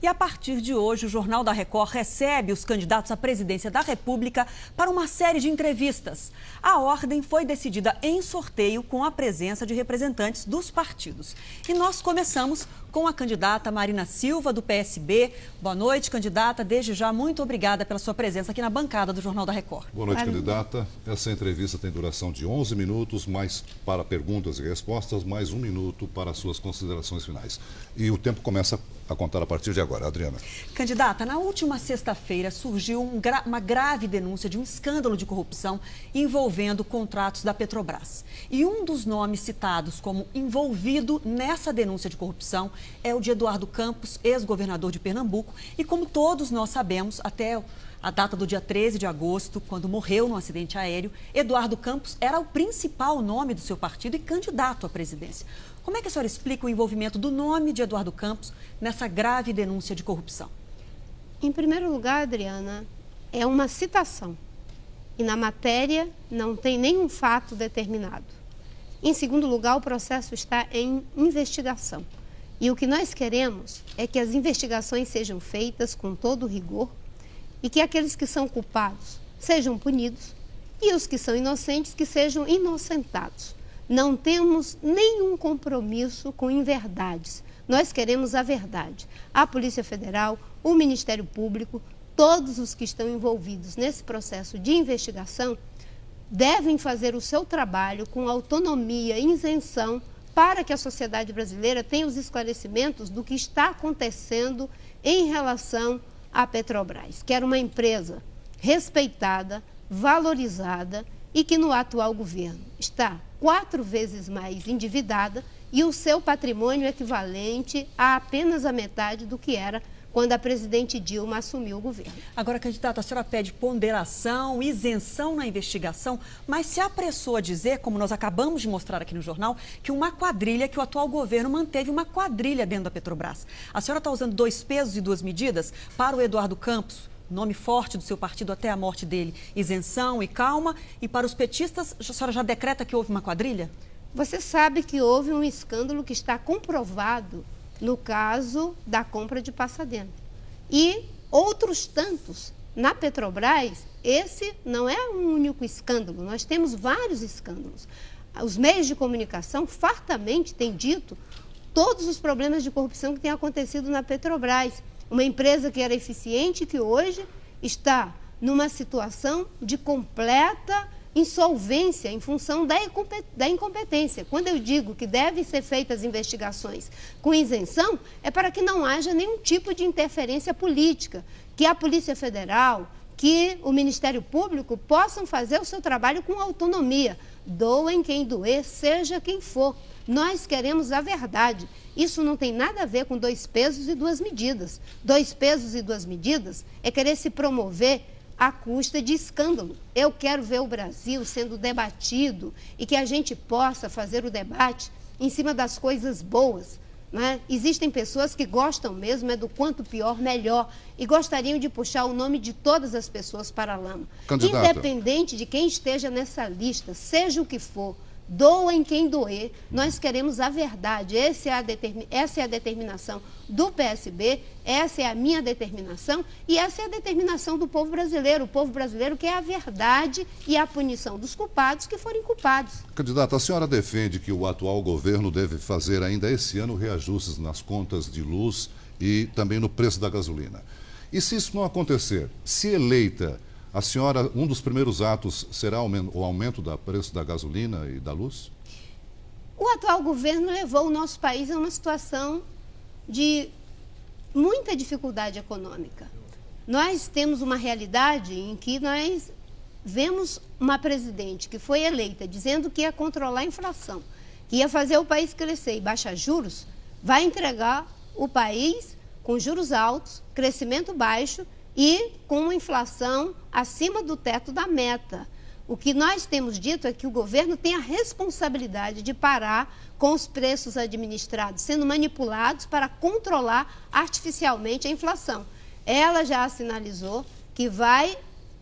E a partir de hoje, o Jornal da Record recebe os candidatos à presidência da República para uma série de entrevistas. A ordem foi decidida em sorteio com a presença de representantes dos partidos. E nós começamos com a candidata Marina Silva, do PSB. Boa noite, candidata. Desde já, muito obrigada pela sua presença aqui na bancada do Jornal da Record. Boa noite, candidata. Essa entrevista tem duração de 11 minutos, mais para perguntas e respostas, mais 1 minuto para suas considerações finais. E o tempo começa a contar a partir de agora. Adriana. Candidata, na última sexta-feira surgiu uma grave denúncia de um escândalo de corrupção envolvendo contratos da Petrobras. E um dos nomes citados como envolvido nessa denúncia de corrupção é o de Eduardo Campos, ex-governador de Pernambuco. E como todos nós sabemos, até a data do dia 13 de agosto, quando morreu num acidente aéreo, Eduardo Campos era o principal nome do seu partido e candidato à presidência. Como é que a senhora explica o envolvimento do nome de Eduardo Campos nessa grave denúncia de corrupção? Em primeiro lugar, Adriana, é uma citação. E na matéria não tem nenhum fato determinado. Em segundo lugar, o processo está em investigação. E o que nós queremos é que as investigações sejam feitas com todo rigor e que aqueles que são culpados sejam punidos e os que são inocentes que sejam inocentados. Não temos nenhum compromisso com inverdades. Nós queremos a verdade. A Polícia Federal, o Ministério Público, todos os que estão envolvidos nesse processo de investigação devem fazer o seu trabalho com autonomia e isenção para que a sociedade brasileira tenha os esclarecimentos do que está acontecendo em relação à Petrobras, que era uma empresa respeitada, valorizada e que no atual governo está 4 vezes mais endividada e o seu patrimônio equivalente a apenas a metade do que era quando a presidente Dilma assumiu o governo. Agora, candidata, a senhora pede ponderação, isenção na investigação, mas se apressou a dizer, como nós acabamos de mostrar aqui no jornal, que o atual governo manteve uma quadrilha dentro da Petrobras. A senhora está usando 2 pesos e 2 medidas para o Eduardo Campos, nome forte do seu partido até a morte dele, isenção e calma, e para os petistas, a senhora já decreta que houve uma quadrilha? Você sabe que houve um escândalo que está comprovado no caso da compra de Passadena. E outros tantos. Na Petrobras, esse não é um único escândalo, nós temos vários escândalos. Os meios de comunicação fartamente têm dito todos os problemas de corrupção que têm acontecido na Petrobras. Uma empresa que era eficiente e que hoje está numa situação de completa insolvência em função da incompetência. Quando eu digo que devem ser feitas investigações com isenção, é para que não haja nenhum tipo de interferência política, que a Polícia Federal, que o Ministério Público possam fazer o seu trabalho com autonomia. Doem quem doer, seja quem for. Nós queremos a verdade. Isso não tem nada a ver com 2 pesos e 2 medidas. 2 pesos e 2 medidas é querer se promover à custa de escândalo. Eu quero ver o Brasil sendo debatido e que a gente possa fazer o debate em cima das coisas boas. Né? Existem pessoas que gostam mesmo do quanto pior, melhor, e gostariam de puxar o nome de todas as pessoas para a lama. Candidata. Independente de quem esteja nessa lista, seja o que for, doem quem doer, nós queremos a verdade. Essa é a determinação do PSB, essa é a minha determinação e essa é a determinação do povo brasileiro. O povo brasileiro quer a verdade e a punição dos culpados que forem culpados. Candidata, a senhora defende que o atual governo deve fazer ainda esse ano reajustes nas contas de luz e também no preço da gasolina. E se isso não acontecer, se eleita, a senhora, um dos primeiros atos será o aumento do preço da gasolina e da luz? O atual governo levou o nosso país a uma situação de muita dificuldade econômica. Nós temos uma realidade em que nós vemos uma presidente que foi eleita dizendo que ia controlar a inflação, que ia fazer o país crescer e baixar juros, vai entregar o país com juros altos, crescimento baixo e com uma inflação acima do teto da meta. O que nós temos dito é que o governo tem a responsabilidade de parar com os preços administrados sendo manipulados para controlar artificialmente a inflação. Ela já sinalizou que vai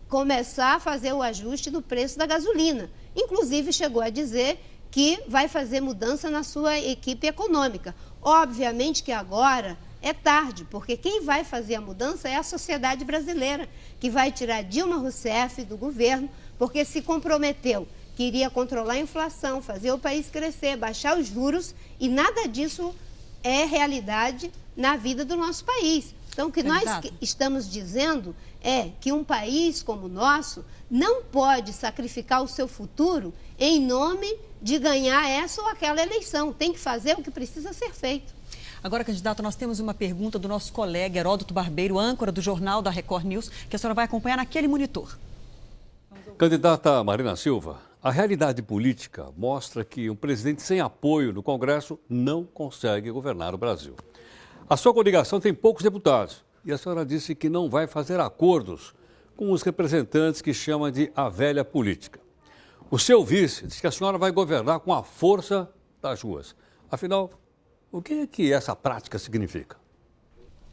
começar a fazer o ajuste do preço da gasolina. Inclusive, chegou a dizer que vai fazer mudança na sua equipe econômica. Obviamente que agora é tarde, porque quem vai fazer a mudança é a sociedade brasileira, que vai tirar Dilma Rousseff do governo, porque se comprometeu que iria controlar a inflação, fazer o país crescer, baixar os juros, e nada disso é realidade na vida do nosso país. Então, o que nós estamos dizendo é que um país como o nosso não pode sacrificar o seu futuro em nome de ganhar essa ou aquela eleição. Tem que fazer o que precisa ser feito. Agora, candidato, nós temos uma pergunta do nosso colega Heródoto Barbeiro, âncora do jornal da Record News, que a senhora vai acompanhar naquele monitor. Candidata Marina Silva, a realidade política mostra que um presidente sem apoio no Congresso não consegue governar o Brasil. A sua coligação tem poucos deputados e a senhora disse que não vai fazer acordos com os representantes que chama de a velha política. O seu vice diz que a senhora vai governar com a força das ruas. Afinal, o que é que essa prática significa?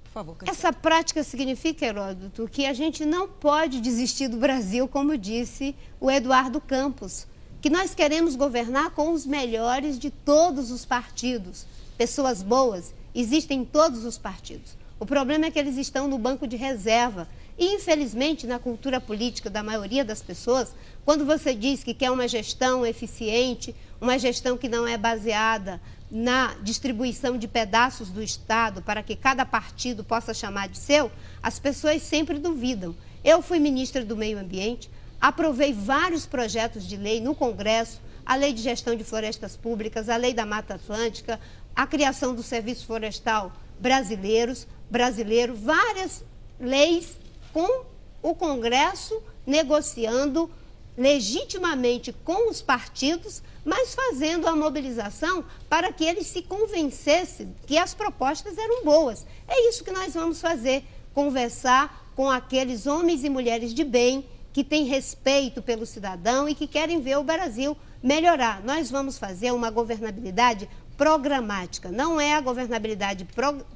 Por favor, essa prática significa, Heródoto, que a gente não pode desistir do Brasil, como disse o Eduardo Campos, que nós queremos governar com os melhores de todos os partidos. Pessoas boas existem em todos os partidos. O problema é que eles estão no banco de reserva. E, infelizmente, na cultura política da maioria das pessoas, quando você diz que quer uma gestão eficiente, uma gestão que não é baseada na distribuição de pedaços do Estado para que cada partido possa chamar de seu, as pessoas sempre duvidam. Eu fui ministra do Meio Ambiente, aprovei vários projetos de lei no Congresso, a Lei de Gestão de Florestas Públicas, a Lei da Mata Atlântica, a criação do Serviço Florestal brasileiro, várias leis com o Congresso negociando legitimamente com os partidos, mas fazendo a mobilização para que eles se convencessem que as propostas eram boas. É isso que nós vamos fazer, conversar com aqueles homens e mulheres de bem que têm respeito pelo cidadão e que querem ver o Brasil melhorar. Nós vamos fazer uma governabilidade programática, não é a governabilidade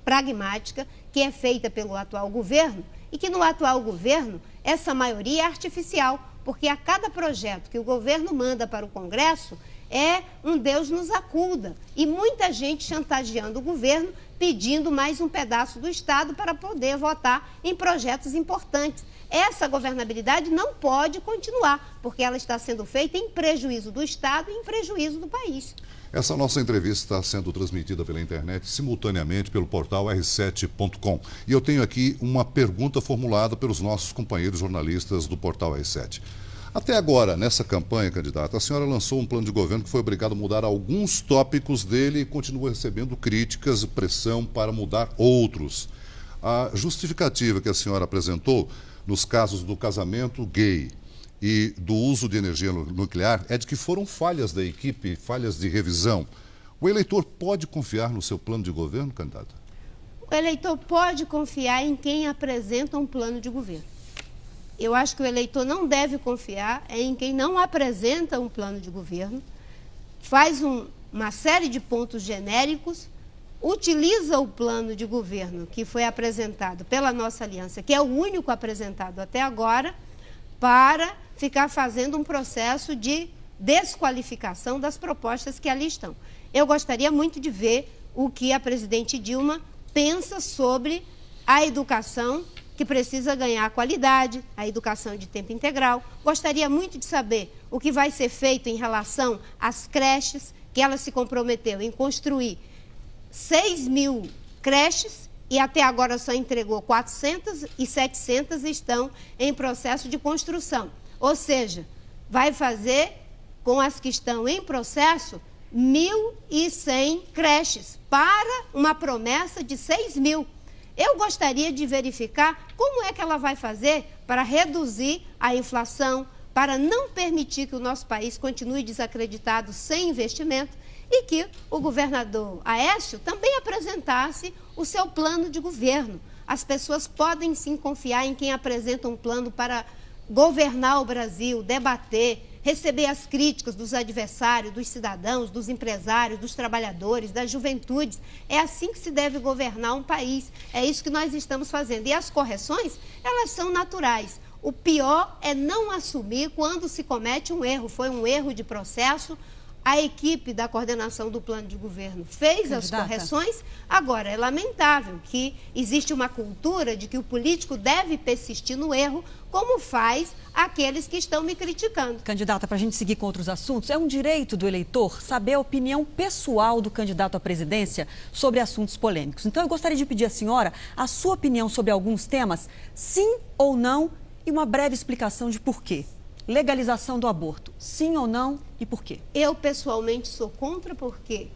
pragmática que é feita pelo atual governo, e que no atual governo essa maioria é artificial, porque a cada projeto que o governo manda para o Congresso é um Deus nos acuda, e muita gente chantageando o governo, pedindo mais um pedaço do Estado para poder votar em projetos importantes. Essa governabilidade não pode continuar, porque ela está sendo feita em prejuízo do Estado e em prejuízo do país. Essa nossa entrevista está sendo transmitida pela internet simultaneamente pelo portal r7.com. E eu tenho aqui uma pergunta formulada pelos nossos companheiros jornalistas do portal R7. Até agora, nessa campanha, candidata, a senhora lançou um plano de governo que foi obrigado a mudar alguns tópicos dele e continua recebendo críticas e pressão para mudar outros. A justificativa que a senhora apresentou nos casos do casamento gay e do uso de energia nuclear é de que foram falhas da equipe, falhas de revisão. O eleitor pode confiar no seu plano de governo, candidata? O eleitor pode confiar em quem apresenta um plano de governo. Eu acho que o eleitor não deve confiar em quem não apresenta um plano de governo, faz uma série de pontos genéricos, utiliza o plano de governo que foi apresentado pela nossa aliança, que é o único apresentado até agora, para ficar fazendo um processo de desqualificação das propostas que ali estão. Eu gostaria muito de ver o que a presidente Dilma pensa sobre a educação, que precisa ganhar qualidade, a educação de tempo integral. Gostaria muito de saber o que vai ser feito em relação às creches, que ela se comprometeu em construir 6.000 creches, e até agora só entregou 400 e 700 estão em processo de construção. Ou seja, vai fazer com as que estão em processo 1.100 creches para uma promessa de 6.000. Eu gostaria de verificar como é que ela vai fazer para reduzir a inflação, para não permitir que o nosso país continue desacreditado sem investimento, e que o governador Aécio também apresentasse o seu plano de governo. As pessoas podem sim confiar em quem apresenta um plano para governar o Brasil, debater, receber as críticas dos adversários, dos cidadãos, dos empresários, dos trabalhadores, das juventudes. É assim que se deve governar um país. É isso que nós estamos fazendo. E as correções, elas são naturais. O pior é não assumir quando se comete um erro. Foi um erro de processo. A equipe da coordenação do plano de governo fez as correções. Agora, é lamentável que existe uma cultura de que o político deve persistir no erro, como faz aqueles que estão me criticando. Candidata, para a gente seguir com outros assuntos, é um direito do eleitor saber a opinião pessoal do candidato à presidência sobre assuntos polêmicos. Então, eu gostaria de pedir à senhora a sua opinião sobre alguns temas, sim ou não, e uma breve explicação de porquê. Legalização do aborto, sim ou não e por quê? Eu, pessoalmente, sou contra porque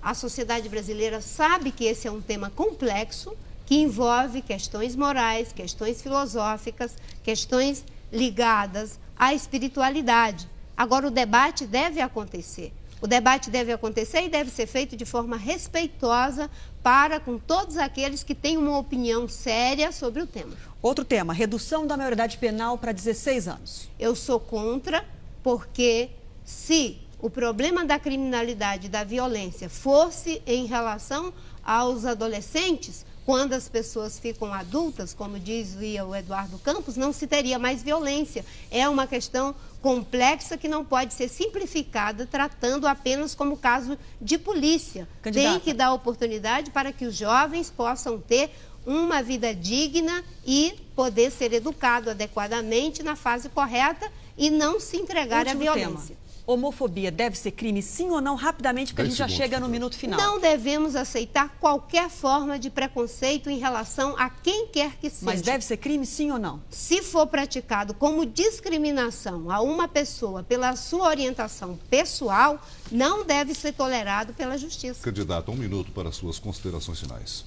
a sociedade brasileira sabe que esse é um tema complexo, que envolve questões morais, questões filosóficas, questões ligadas à espiritualidade. Agora, o debate deve acontecer. O debate deve acontecer e deve ser feito de forma respeitosa para com todos aqueles que têm uma opinião séria sobre o tema. Outro tema, redução da maioridade penal para 16 anos. Eu sou contra porque se o problema da criminalidade e da violência fosse em relação aos adolescentes, quando as pessoas ficam adultas, como dizia o Eduardo Campos, não se teria mais violência. É uma questão complexa que não pode ser simplificada tratando apenas como caso de polícia. Candidata. Tem que dar oportunidade para que os jovens possam ter uma vida digna e poder ser educado adequadamente na fase correta e não se entregar à violência. Tema. Homofobia deve ser crime, sim ou não? Rapidamente, porque a gente já chega no minuto final. Não devemos aceitar qualquer forma de preconceito em relação a quem quer que seja. Mas deve ser crime, sim ou não? Se for praticado como discriminação a uma pessoa pela sua orientação pessoal, não deve ser tolerado pela justiça. Candidata, 1 minuto para suas considerações finais.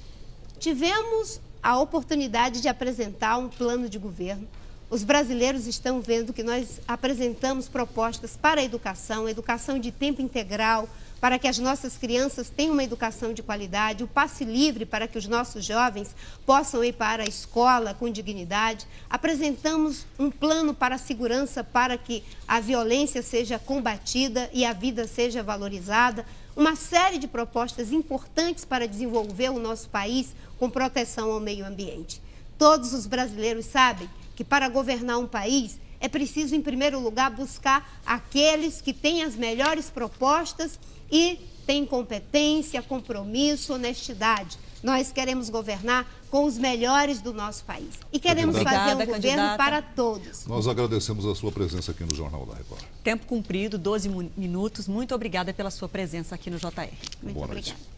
Tivemos a oportunidade de apresentar um plano de governo. Os brasileiros estão vendo que nós apresentamos propostas para a educação de tempo integral, para que as nossas crianças tenham uma educação de qualidade, o passe livre para que os nossos jovens possam ir para a escola com dignidade. Apresentamos um plano para a segurança, para que a violência seja combatida e a vida seja valorizada. Uma série de propostas importantes para desenvolver o nosso país com proteção ao meio ambiente. Todos os brasileiros sabem que para governar um país é preciso, em primeiro lugar, buscar aqueles que têm as melhores propostas e têm competência, compromisso, honestidade. Nós queremos governar com os melhores do nosso país. E queremos fazer um governo para todos. Nós agradecemos a sua presença aqui no Jornal da Record. Tempo cumprido, 12 minutos. Muito obrigada pela sua presença aqui no JR. Muito obrigada.